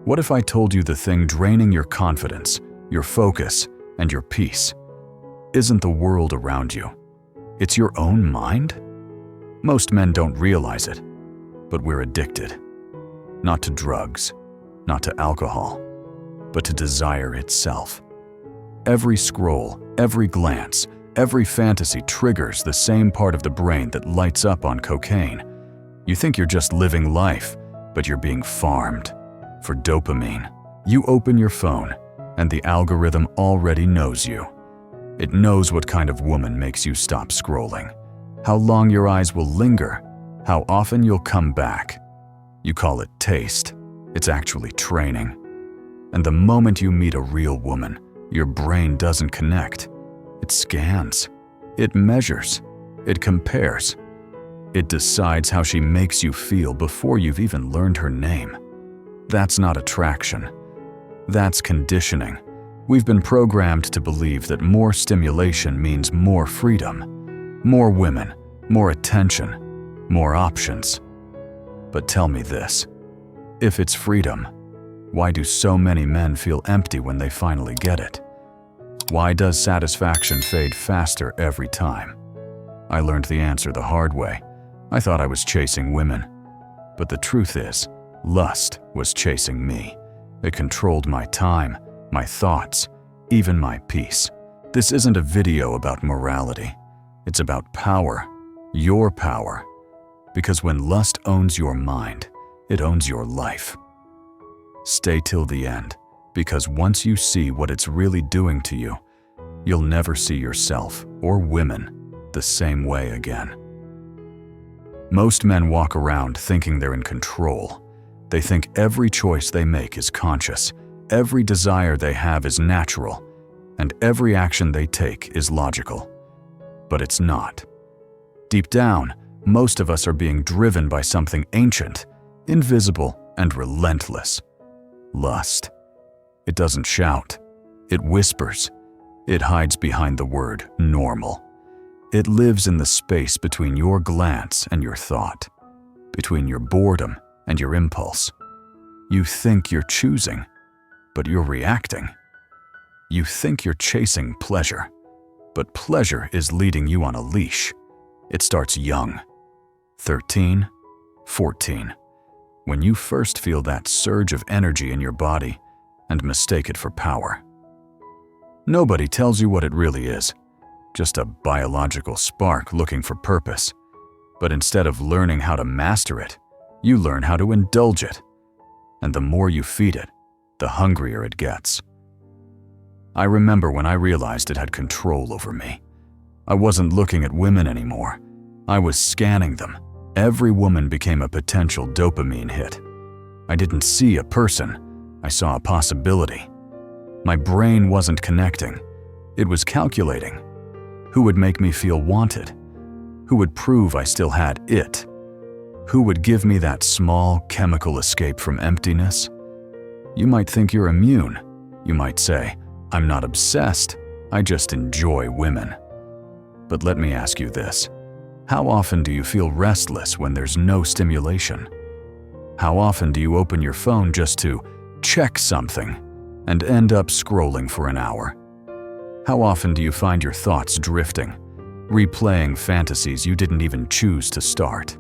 What if I told you the thing draining your confidence, your focus, and your peace isn't the world around you? It's your own mind? Most men don't realize it, but we're addicted. Not to drugs, not to alcohol, but to desire itself. Every scroll, every glance, every fantasy triggers the same part of the brain that lights up on cocaine. You think you're just living life, but you're being farmed for dopamine. You open your phone, and the algorithm already knows you. It knows what kind of woman makes you stop scrolling, how long your eyes will linger, how often you'll come back. You call it taste. It's actually training. And the moment you meet a real woman, your brain doesn't connect. It scans. It measures. It compares. It decides how she makes you feel before you've even learned her name. That's not attraction. That's conditioning. We've been programmed to believe that more stimulation means more freedom, more women, more attention, more options. But tell me this, if it's freedom, why do so many men feel empty when they finally get it? Why does satisfaction fade faster every time? I learned the answer the hard way. I thought I was chasing women. But the truth is, lust was chasing me. It controlled my time, my thoughts, even my peace. This isn't a video about morality. It's about power, your power. Because when lust owns your mind, it owns your life. Stay till the end, because once you see what it's really doing to you, you'll never see yourself or women the same way again. Most men walk around thinking they're in control. They think every choice they make is conscious, every desire they have is natural, and every action they take is logical. But it's not. Deep down, most of us are being driven by something ancient, invisible, and relentless. Lust. It doesn't shout. It whispers. It hides behind the word normal. It lives in the space between your glance and your thought, between your boredom and your impulse. You think you're choosing, but you're reacting. You think you're chasing pleasure, but pleasure is leading you on a leash. It starts young, 13, 14, when you first feel that surge of energy in your body and mistake it for power. Nobody tells you what it really is, just a biological spark looking for purpose. But instead of learning how to master it, you learn how to indulge it. And the more you feed it, the hungrier it gets. I remember when I realized it had control over me. I wasn't looking at women anymore. I was scanning them. Every woman became a potential dopamine hit. I didn't see a person. I saw a possibility. My brain wasn't connecting. It was calculating. Who would make me feel wanted? Who would prove I still had it? Who would give me that small chemical escape from emptiness? You might think you're immune. You might say, I'm not obsessed, I just enjoy women. But let me ask you this. How often do you feel restless when there's no stimulation? How often do you open your phone just to check something and end up scrolling for an hour? How often do you find your thoughts drifting, replaying fantasies you didn't even choose to start?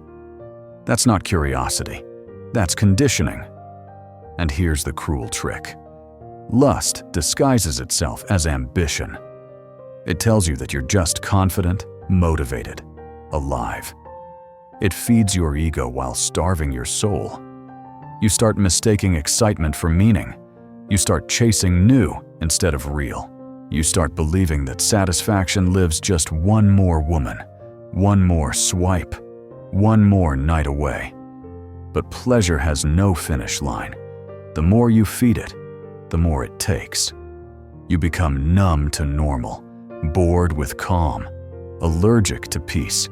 That's not curiosity. That's conditioning. And here's the cruel trick. Lust disguises itself as ambition. It tells you that you're just confident, motivated, alive. It feeds your ego while starving your soul. You start mistaking excitement for meaning. You start chasing new instead of real. You start believing that satisfaction lives just one more woman, one more swipe, one more night away. But pleasure has no finish line. The more you feed it, the more it takes. You become numb to normal, bored with calm, allergic to peace.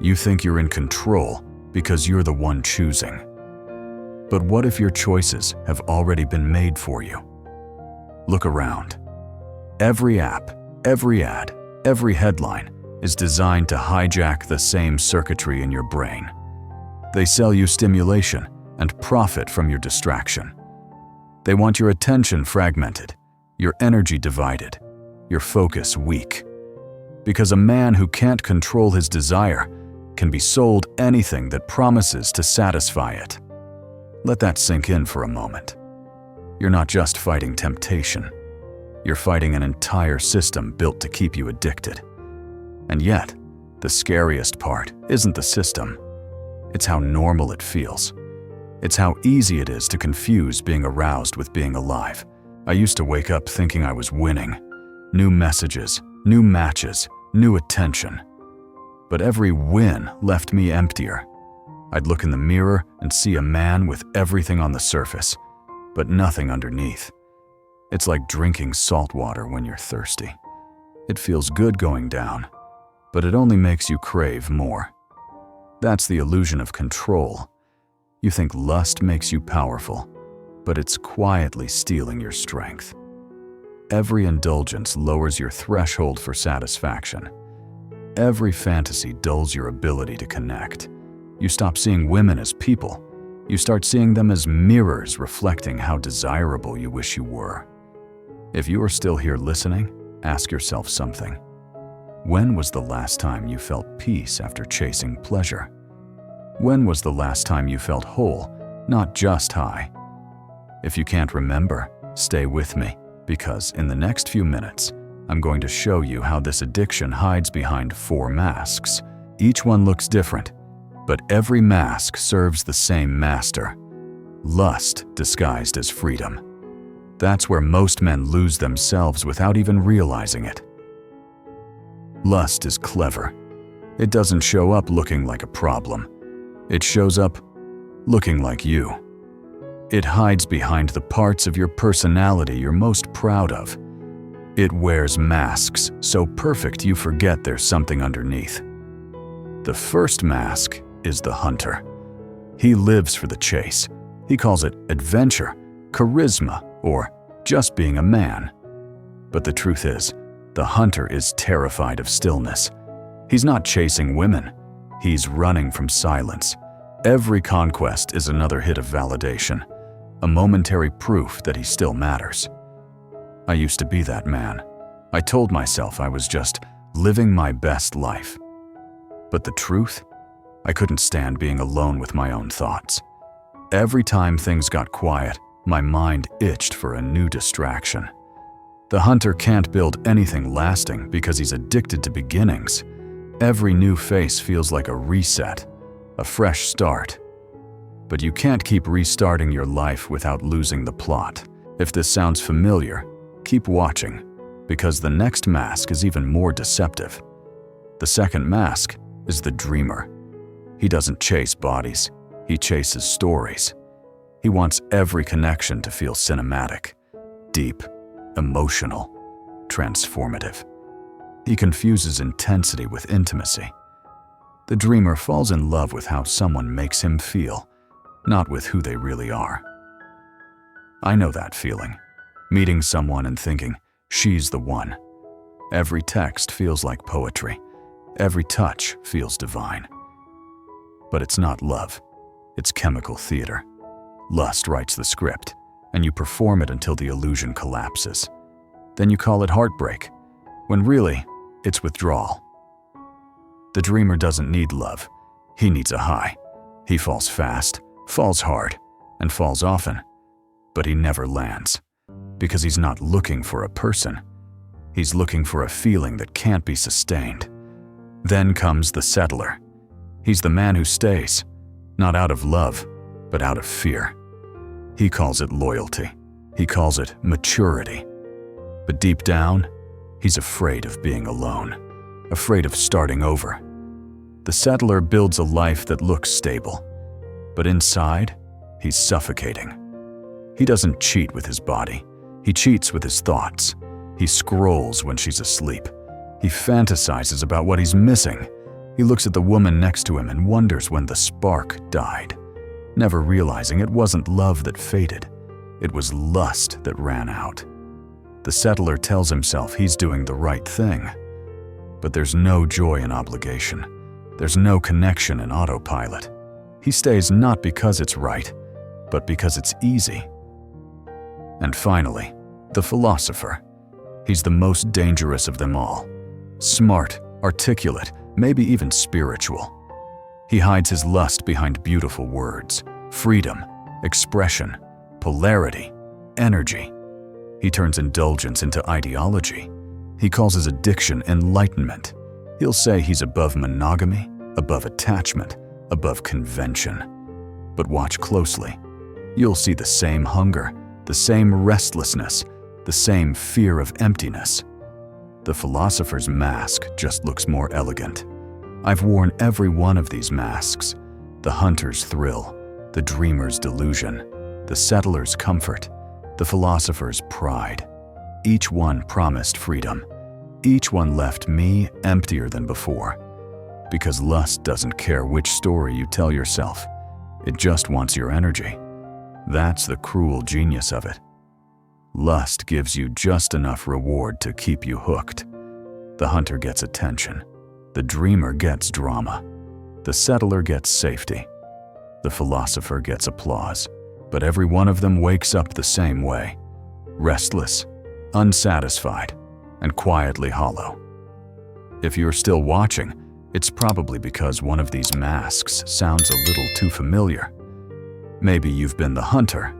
You think you're in control because you're the one choosing. But what if your choices have already been made for you? Look around. Every app, every ad, every headline is designed to hijack the same circuitry in your brain. They sell you stimulation and profit from your distraction. They want your attention fragmented, your energy divided, your focus weak. Because a man who can't control his desire can be sold anything that promises to satisfy it. Let that sink in for a moment. You're not just fighting temptation. You're fighting an entire system built to keep you addicted. And yet, the scariest part isn't the system. It's how normal it feels. It's how easy it is to confuse being aroused with being alive. I used to wake up thinking I was winning. New messages, new matches, new attention. But every win left me emptier. I'd look in the mirror and see a man with everything on the surface, but nothing underneath. It's like drinking salt water when you're thirsty. It feels good going down, but it only makes you crave more. That's the illusion of control. You think lust makes you powerful, but it's quietly stealing your strength. Every indulgence lowers your threshold for satisfaction. Every fantasy dulls your ability to connect. You stop seeing women as people. You start seeing them as mirrors reflecting how desirable you wish you were. If you are still here listening, ask yourself something. When was the last time you felt peace after chasing pleasure? When was the last time you felt whole, not just high? If you can't remember, stay with me, because in the next few minutes, I'm going to show you how this addiction hides behind 4 masks. Each one looks different, but every mask serves the same master: lust disguised as freedom. That's where most men lose themselves without even realizing it. Lust is clever. It doesn't show up looking like a problem. It shows up looking like you. It hides behind the parts of your personality you're most proud of. It wears masks so perfect you forget there's something underneath. The first mask is the hunter. He lives for the chase. He calls it adventure, charisma, or just being a man. But the truth is, the hunter is terrified of stillness. He's not chasing women. He's running from silence. Every conquest is another hit of validation, a momentary proof that he still matters. I used to be that man. I told myself I was just living my best life. But the truth? I couldn't stand being alone with my own thoughts. Every time things got quiet, my mind itched for a new distraction. The hunter can't build anything lasting because he's addicted to beginnings. Every new face feels like a reset, a fresh start. But you can't keep restarting your life without losing the plot. If this sounds familiar, keep watching, because the next mask is even more deceptive. The second mask is the dreamer. He doesn't chase bodies, he chases stories. He wants every connection to feel cinematic, deep, emotional, transformative. He confuses intensity with intimacy. The dreamer falls in love with how someone makes him feel, not with who they really are. I know that feeling. Meeting someone and thinking, she's the one. Every text feels like poetry. Every touch feels divine. But it's not love. It's chemical theater. Lust writes the script, and you perform it until the illusion collapses. Then you call it heartbreak, when really, it's withdrawal. The dreamer doesn't need love. He needs a high. He falls fast, falls hard, and falls often. But he never lands, because he's not looking for a person. He's looking for a feeling that can't be sustained. Then comes the settler. He's the man who stays, not out of love, but out of fear. He calls it loyalty. He calls it maturity. But deep down, he's afraid of being alone, afraid of starting over. The settler builds a life that looks stable, but inside, he's suffocating. He doesn't cheat with his body. He cheats with his thoughts. He scrolls when she's asleep. He fantasizes about what he's missing. He looks at the woman next to him and wonders when the spark died, never realizing it wasn't love that faded. It was lust that ran out. The settler tells himself he's doing the right thing. But there's no joy in obligation. There's no connection in autopilot. He stays not because it's right, but because it's easy. And finally, the philosopher. He's the most dangerous of them all. Smart, articulate, maybe even spiritual. He hides his lust behind beautiful words, freedom, expression, polarity, energy. He turns indulgence into ideology. He calls his addiction enlightenment. He'll say he's above monogamy, above attachment, above convention. But watch closely. You'll see the same hunger, the same restlessness, the same fear of emptiness. The philosopher's mask just looks more elegant. I've worn every one of these masks. The hunter's thrill, the dreamer's delusion, the settler's comfort, the philosopher's pride. Each one promised freedom. Each one left me emptier than before. Because lust doesn't care which story you tell yourself. It just wants your energy. That's the cruel genius of it. Lust gives you just enough reward to keep you hooked. The hunter gets attention. The dreamer gets drama. The settler gets safety. The philosopher gets applause. But every one of them wakes up the same way. Restless, unsatisfied, and quietly hollow. If you're still watching, it's probably because one of these masks sounds a little too familiar. Maybe you've been the hunter,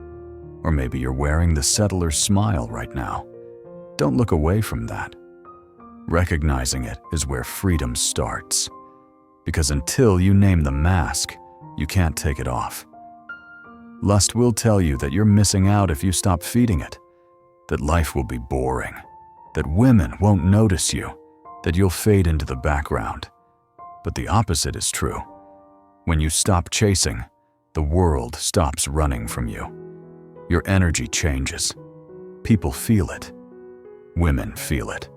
or maybe you're wearing the settler's smile right now. Don't look away from that. Recognizing it is where freedom starts. Because until you name the mask, you can't take it off. Lust will tell you that you're missing out if you stop feeding it, that life will be boring, that women won't notice you, that you'll fade into the background. But the opposite is true. When you stop chasing, the world stops running from you. Your energy changes. People feel it. Women feel it.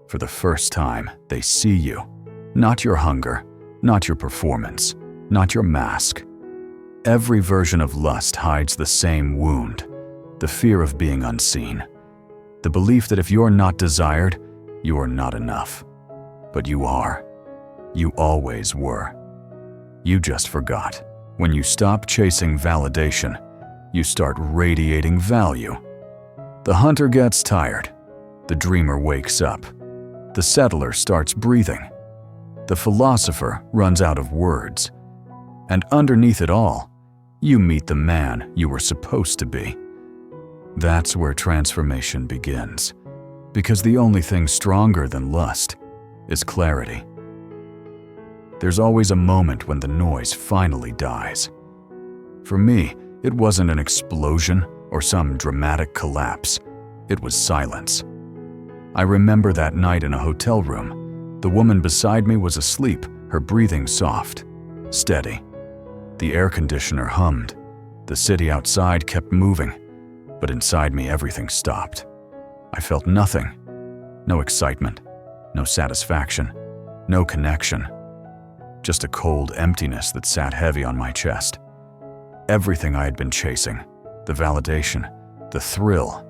For the first time, they see you. Not your hunger, not your performance, not your mask. Every version of lust hides the same wound, the fear of being unseen, the belief that if you're not desired, you are not enough. But you are. You always were. You just forgot. When you stop chasing validation, you start radiating value. The hunter gets tired. The dreamer wakes up. The settler starts breathing. The philosopher runs out of words. And underneath it all, you meet the man you were supposed to be. That's where transformation begins. Because the only thing stronger than lust is clarity. There's always a moment when the noise finally dies. For me, it wasn't an explosion or some dramatic collapse. It was silence. I remember that night in a hotel room. The woman beside me was asleep, her breathing soft, steady. The air conditioner hummed. The city outside kept moving, but inside me everything stopped. I felt nothing. No excitement, no satisfaction, no connection. Just a cold emptiness that sat heavy on my chest. Everything I had been chasing, the validation, the thrill,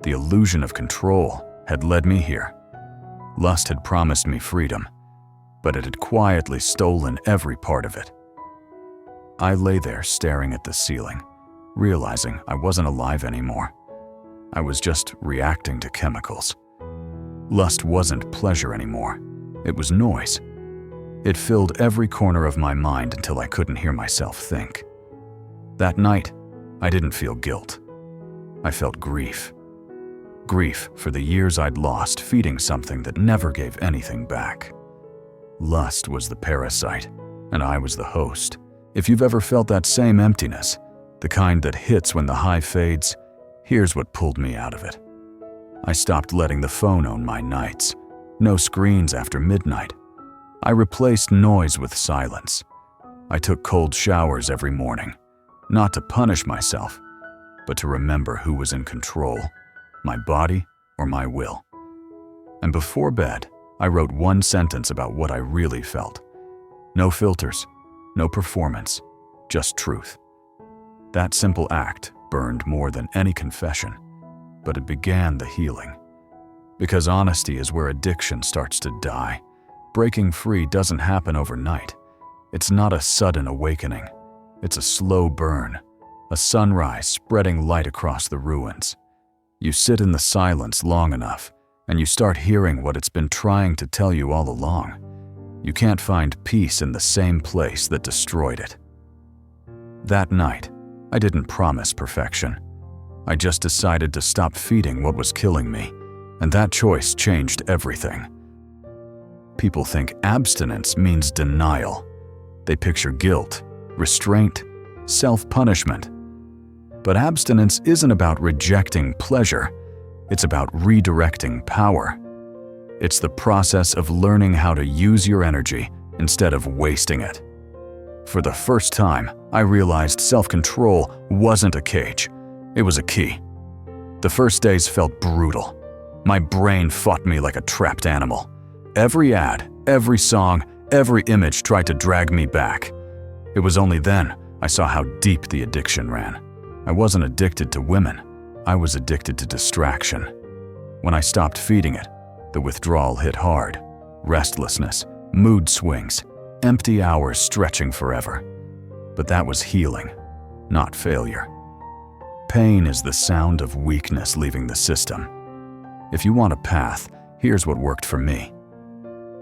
the illusion of control, had led me here. Lust had promised me freedom, but it had quietly stolen every part of it. I lay there staring at the ceiling, realizing I wasn't alive anymore. I was just reacting to chemicals. Lust wasn't pleasure anymore. It was noise. It filled every corner of my mind until I couldn't hear myself think. That night, I didn't feel guilt. I felt grief. Grief for the years I'd lost feeding something that never gave anything back. Lust was the parasite, and I was the host. If you've ever felt that same emptiness, the kind that hits when the high fades, here's what pulled me out of it. I stopped letting the phone own my nights. No screens after midnight. I replaced noise with silence. I took cold showers every morning, not to punish myself, but to remember who was in control, my body or my will. And before bed, I wrote one sentence about what I really felt. No filters, no performance, just truth. That simple act burned more than any confession, but it began the healing. Because honesty is where addiction starts to die. Breaking free doesn't happen overnight. It's not a sudden awakening. It's a slow burn, a sunrise spreading light across the ruins. You sit in the silence long enough, and you start hearing what it's been trying to tell you all along. You can't find peace in the same place that destroyed it. That night, I didn't promise perfection. I just decided to stop feeding what was killing me, and that choice changed everything. People think abstinence means denial. They picture guilt, restraint, self-punishment. But abstinence isn't about rejecting pleasure. It's about redirecting power. It's the process of learning how to use your energy instead of wasting it. For the first time, I realized self-control wasn't a cage. It was a key. The first days felt brutal. My brain fought me like a trapped animal. Every ad, every song, every image tried to drag me back. It was only then I saw how deep the addiction ran. I wasn't addicted to women. I was addicted to distraction. When I stopped feeding it, the withdrawal hit hard. Restlessness, mood swings, empty hours stretching forever. But that was healing, not failure. Pain is the sound of weakness leaving the system. If you want a path, here's what worked for me.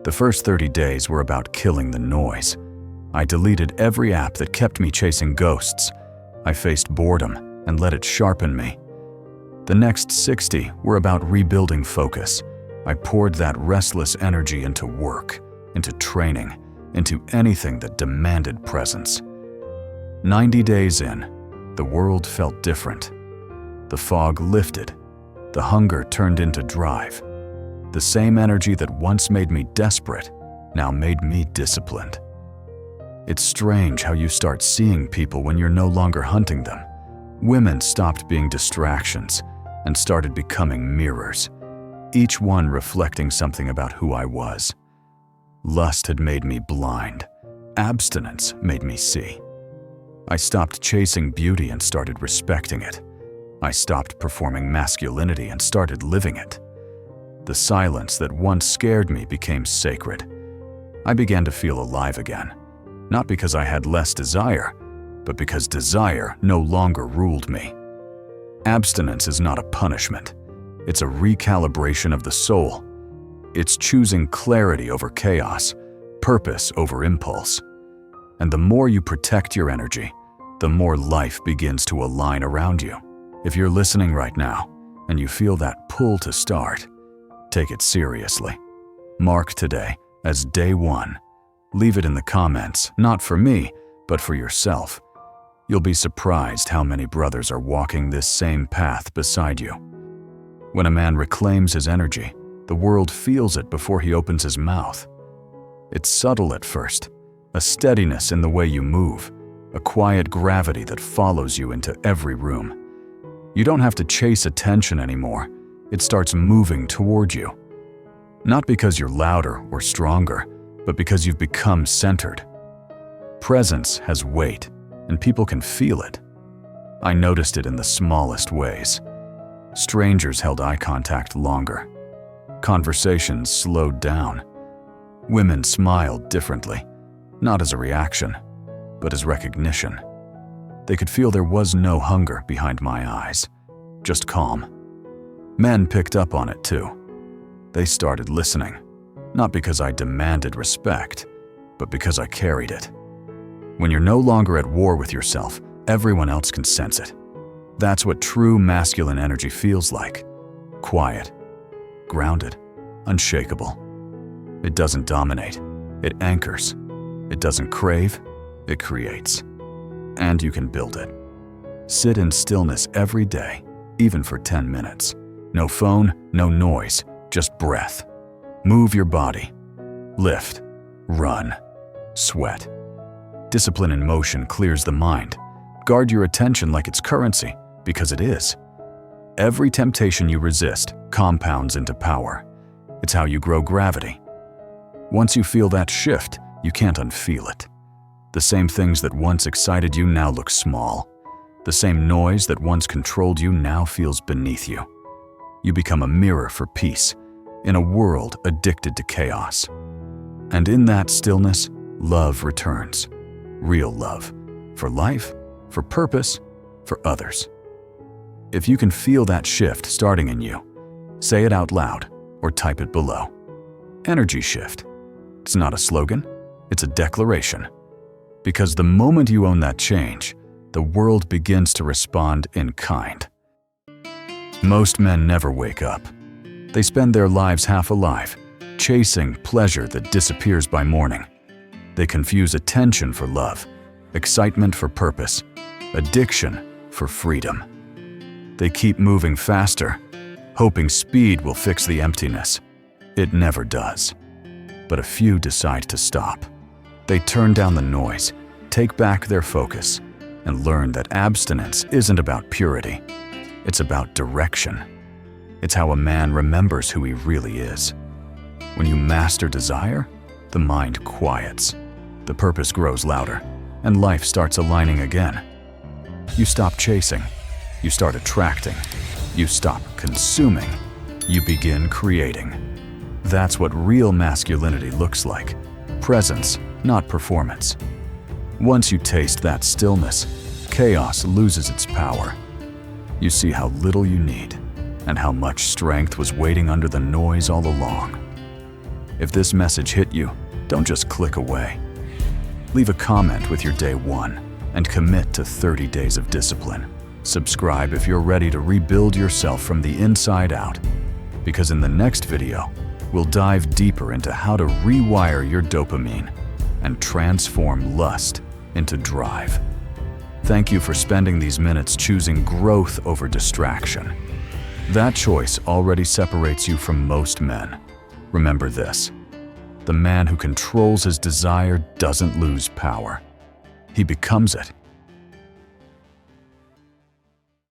The first 30 days were about killing the noise. I deleted every app that kept me chasing ghosts. I faced boredom and let it sharpen me. The next 60 were about rebuilding focus. I poured that restless energy into work, into training, into anything that demanded presence. 90 days in, the world felt different. The fog lifted. The hunger turned into drive. The same energy that once made me desperate now made me disciplined. It's strange how you start seeing people when you're no longer hunting them. Women stopped being distractions and started becoming mirrors, each one reflecting something about who I was. Lust had made me blind. Abstinence made me see. I stopped chasing beauty and started respecting it. I stopped performing masculinity and started living it. The silence that once scared me became sacred. I began to feel alive again, not because I had less desire, but because desire no longer ruled me. Abstinence is not a punishment. It's a recalibration of the soul. It's choosing clarity over chaos, purpose over impulse. And the more you protect your energy, the more life begins to align around you. If you're listening right now and you feel that pull to start, take it seriously. Mark today as day one. Leave it in the comments, not for me, but for yourself. You'll be surprised how many brothers are walking this same path beside you. When a man reclaims his energy, the world feels it before he opens his mouth. It's subtle at first, a steadiness in the way you move, a quiet gravity that follows you into every room. You don't have to chase attention anymore. It starts moving toward you. Not because you're louder or stronger, but because you've become centered. Presence has weight, and people can feel it. I noticed it in the smallest ways. Strangers held eye contact longer. Conversations slowed down. Women smiled differently, not as a reaction, but as recognition. They could feel there was no hunger behind my eyes, just calm. Men picked up on it too. They started listening, not because I demanded respect, but because I carried it. When you're no longer at war with yourself, everyone else can sense it. That's what true masculine energy feels like. Quiet, grounded, unshakable. It doesn't dominate, it anchors. It doesn't crave, it creates. And you can build it. Sit in stillness every day, even for 10 minutes. No phone, no noise, just breath. Move your body. Lift, run, sweat. Discipline in motion clears the mind. Guard your attention like it's currency, because it is. Every temptation you resist compounds into power. It's how you grow gravity. Once you feel that shift, you can't unfeel it. The same things that once excited you now look small. The same noise that once controlled you now feels beneath you. You become a mirror for peace in a world addicted to chaos. And in that stillness, love returns. Real love. For life, for purpose, for others. If you can feel that shift starting in you, say it out loud or type it below. Energy shift. It's not a slogan, it's a declaration. Because the moment you own that change, the world begins to respond in kind. Most men never wake up. They spend their lives half alive, chasing pleasure that disappears by morning. They confuse attention for love, excitement for purpose, addiction for freedom. They keep moving faster, hoping speed will fix the emptiness. It never does. But a few decide to stop. They turn down the noise, take back their focus, and learn that abstinence isn't about purity. It's about direction. It's how a man remembers who he really is. When you master desire, the mind quiets, the purpose grows louder, and life starts aligning again. You stop chasing, you start attracting, you stop consuming, you begin creating. That's what real masculinity looks like. Presence, not performance. Once you taste that stillness, chaos loses its power. You see how little you need, and how much strength was waiting under the noise all along. If this message hit you, don't just click away. Leave a comment with your day 1 and commit to 30 days of discipline. Subscribe if you're ready to rebuild yourself from the inside out, because in the next video, we'll dive deeper into how to rewire your dopamine and transform lust into drive. Thank you for spending these minutes choosing growth over distraction. That choice already separates you from most men. Remember this: the man who controls his desire doesn't lose power. He becomes it.